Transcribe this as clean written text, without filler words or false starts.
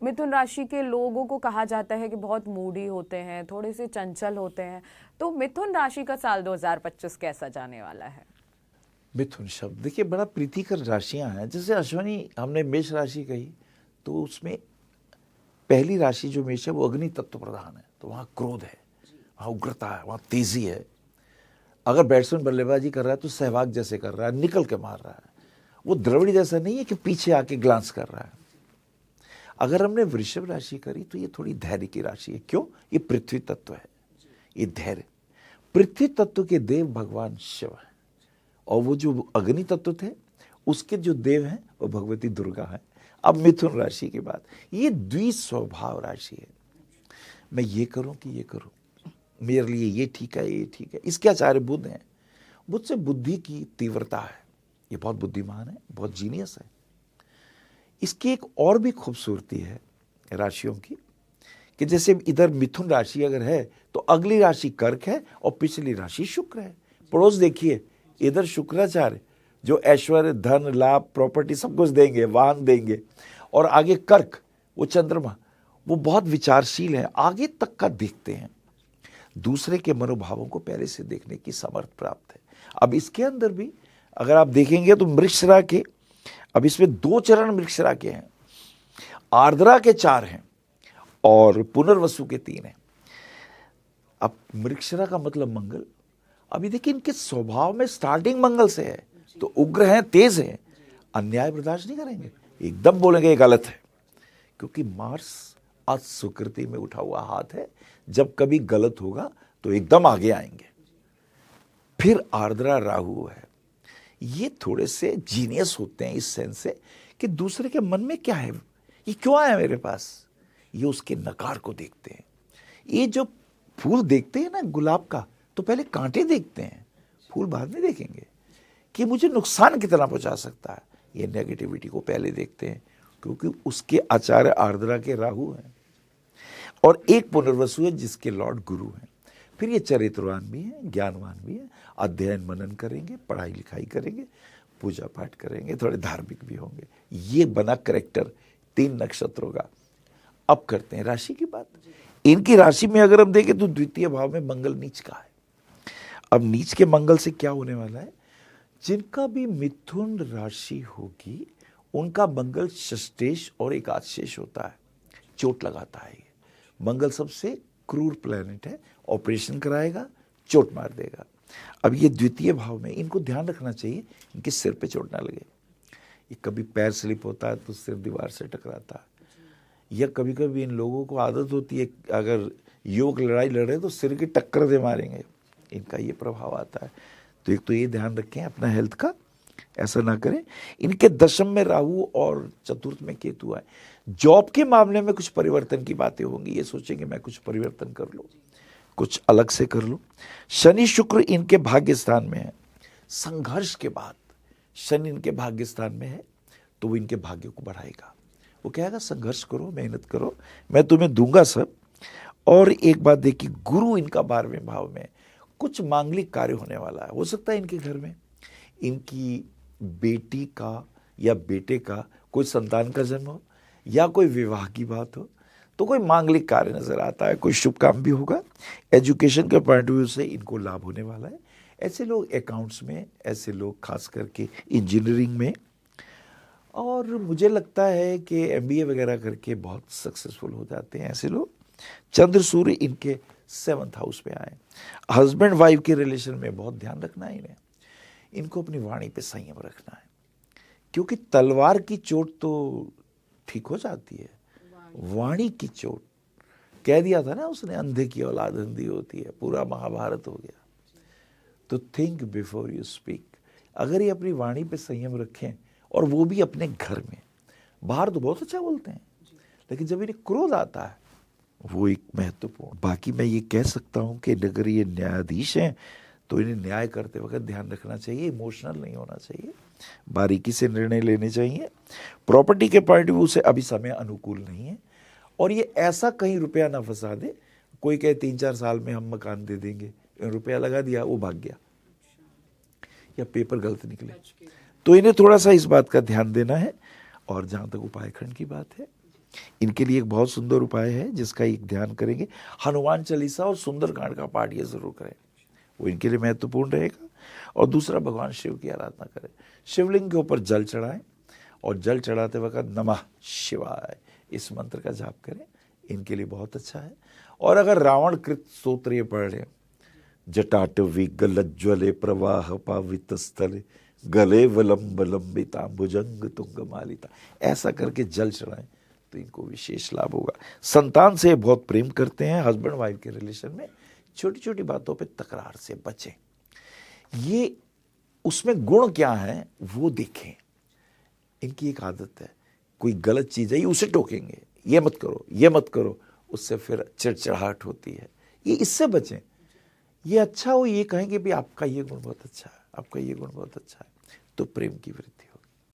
मिथुन राशि के लोगों को कहा जाता है कि बहुत मूडी होते हैं, थोड़े से चंचल होते हैं। तो मिथुन राशि का साल 2025 कैसा जाने वाला है? मिथुन शब्द देखिए बड़ा प्रीतिकर राशियां हैं। जैसे अश्वनी हमने मेष राशि कही, तो उसमें पहली राशि जो मेष है वो अग्नि तत्व प्रधान है, तो वहाँ क्रोध है, वहाँ उग्रता है, वहाँ तेजी है। अगर बैट्समैन बल्लेबाजी कर रहा है तो सहवाग जैसे कर रहा है, निकल के मार रहा है। वो द्रविड़ जैसा नहीं है कि पीछे आके ग्लांस कर रहा है। अगर हमने वृषभ राशि करी तो ये थोड़ी धैर्य की राशि है। क्यों? ये पृथ्वी तत्व है, ये धैर्य। पृथ्वी तत्व के देव भगवान शिव है, और वो जो अग्नि तत्व थे उसके जो देव हैं वो भगवती दुर्गा है। अब मिथुन राशि की बात, ये द्विस्वभाव राशि है। मैं ये करूं कि ये करूं, मेरे लिए ये ठीक है, ये ठीक है। इसके आचार्य बुध हैं। बुध से बुद्धि की तीव्रता है, ये बहुत बुद्धिमान है, बहुत जीनियस है। इसकी एक और भी खूबसूरती है राशियों की, कि जैसे इधर मिथुन राशि अगर है तो अगली राशि कर्क है और पिछली राशि शुक्र है। पड़ोस देखिए, इधर शुक्राचार्य जो ऐश्वर्य, धन, लाभ, प्रॉपर्टी सब कुछ देंगे, वाहन देंगे, और आगे कर्क वो चंद्रमा, वो बहुत विचारशील है, आगे तक का देखते हैं, दूसरे के मनोभावों को पहले से देखने की समर्थ प्राप्त है। अब इसके अंदर भी अगर आप देखेंगे तो मृगशिरा के, अब इसमें 2 चरण मृगशिरा के हैं, आर्द्रा के 4 हैं और पुनर्वसु के 3 हैं। अब मृगशिरा का मतलब मंगल। अभी देखिए इनके स्वभाव में स्टार्टिंग मंगल से है, तो उग्र हैं, तेज हैं, अन्याय बर्दाश्त नहीं करेंगे, एकदम बोलेंगे ये गलत है, क्योंकि मार्स आज सुकृति में उठा हुआ हाथ है। जब कभी गलत होगा तो एकदम आगे आएंगे। फिर आर्द्रा राहु है, ये थोड़े से जीनियस होते हैं इस सेंस से कि दूसरे के मन में क्या है, ये क्यों आया मेरे पास, ये उसके नकार को देखते हैं। ये जो फूल देखते हैं ना गुलाब का, तो पहले कांटे देखते हैं, फूल बाद में देखेंगे कि मुझे नुकसान कितना पहुंचा सकता है। ये नेगेटिविटी को पहले देखते हैं, क्योंकि उसके आचार्य आर्द्रा के राहु हैं, और एक पुनर्वसु है जिसके लॉर्ड गुरु हैं। फिर ये चरित्रवान भी है, ज्ञानवान भी है, अध्ययन मनन करेंगे, पढ़ाई लिखाई करेंगे, पूजा पाठ करेंगे, थोड़े धार्मिक भी होंगे। ये बना करेक्टर 3 नक्षत्रों का। अब करते हैं राशि की बात। इनकी राशि में अगर हम देखें तो द्वितीय भाव में मंगल नीच का है। अब नीच के मंगल से क्या होने वाला है, जिनका भी मिथुन राशि होगी उनका मंगल षष्ठेश और एकादशेश होता है, चोट लगाता है। ये मंगल सबसे क्रूर प्लैनेट है, ऑपरेशन कराएगा, चोट मार देगा। अब ये द्वितीय भाव में, इनको ध्यान रखना चाहिए इनके सिर पे चोट ना लगे। ये कभी पैर स्लिप होता है तो सिर दीवार से टकराता है, या कभी कभी इन लोगों को आदत होती है अगर योग लड़ाई लड़े तो सिर की टक्कर दे मारेंगे, इनका ये प्रभाव आता है। तो एक तो ये ध्यान रखें अपना हेल्थ का, ऐसा ना करें। इनके दशम में राहु और चतुर्थ में केतु है। जॉब के मामले में कुछ परिवर्तन की बातें होंगी, ये सोचेंगे मैं कुछ परिवर्तन कर लूं, कुछ अलग से कर लूं। शनि शुक्र इनके भाग्य स्थान में है, संघर्ष के बाद शनि इनके भाग्य स्थान में है, तो वो इनके भाग्य को बढ़ाएगा। वो कहेगा संघर्ष करो, मेहनत करो, मैं तुम्हें दूंगा सब। और एक बात देखिए, गुरु इनका 12वें भाव में, कुछ मांगलिक कार्य होने वाला है। हो सकता है इनके घर में इनकी बेटी का या बेटे का कोई संतान का जन्म हो, या कोई विवाह की बात हो, तो कोई मांगलिक कार्य नजर आता है, कोई शुभ काम भी होगा। एजुकेशन के पॉइंट ऑफ व्यू से इनको लाभ होने वाला है। ऐसे लोग अकाउंट्स में, ऐसे लोग खास करके इंजीनियरिंग में, और मुझे लगता है कि एमबीए वगैरह करके बहुत सक्सेसफुल हो जाते हैं ऐसे लोग। चंद्र सूर्य इनके 7th हाउस में आए। हस्बैंड वाइफ के रिलेशन में बहुत ध्यान रखना है इन्हें, इनको अपनी वाणी पे संयम रखना है, क्योंकि तलवार की चोट तो ठीक हो जाती है, वाणी की चोट, कह दिया था ना उसने, अंधे की औलाद अंधी होती है, पूरा महाभारत हो गया। तो थिंक बिफोर यू स्पीक। अगर ये अपनी वाणी पे संयम रखें, और वो भी अपने घर में, बाहर तो बहुत अच्छा बोलते हैं, लेकिन जब इन्हें क्रोध आता है वो एक महत्वपूर्ण। बाकी मैं ये कह सकता हूं कि अगर ये न्यायाधीश हैं तो इन्हें न्याय करते वक्त ध्यान रखना चाहिए, इमोशनल नहीं होना चाहिए, बारीकी से निर्णय लेने चाहिए। प्रॉपर्टी के पॉइंट ऑफ व्यू से अभी समय अनुकूल नहीं है, और ये ऐसा कहीं रुपया ना फंसा दे, कोई कहे 3-4 साल में हम मकान दे देंगे, रुपया लगा दिया वो भाग गया, या पेपर गलत निकले। तो इन्हें थोड़ा सा इस बात का ध्यान देना है। और जहाँ तक उपाय खंड की बात है, इनके लिए एक बहुत सुंदर उपाय है जिसका एक ध्यान करेंगे। हनुमान चालीसा और सुंदरकांड का पाठ ये जरूर करें, वो इनके लिए महत्वपूर्ण रहेगा। और दूसरा, भगवान शिव की आराधना करें, शिवलिंग के ऊपर जल चढ़ाएं और जल चढ़ाते वक्त नमः शिवाय इस मंत्र का जाप करें, इनके लिए बहुत अच्छा है। और अगर रावण कृत स्तोत्र ये पढ़ लें, जटाटवी गलज्वले प्रवाह पावित स्थले गले वलंब लंबिता भुजंग तुंग मालिता, ऐसा करके जल चढ़ाएं तो इनको विशेष लाभ होगा। संतान से बहुत प्रेम करते हैं, हस्बैंड वाइफ के रिलेशन में छोटी छोटी बातों पे तकरार से बचें। ये उसमें गुण क्या है वो देखें। इनकी एक आदत है, कोई गलत चीज है ये उसे टोकेंगे, ये मत करो ये मत करो, उससे फिर चिड़चिड़ाहट होती है, ये इससे बचें। ये अच्छा हो ये कहेंगे भी आपका ये गुण बहुत अच्छा है, आपका ये गुण बहुत अच्छा है, तो प्रेम की वृद्धि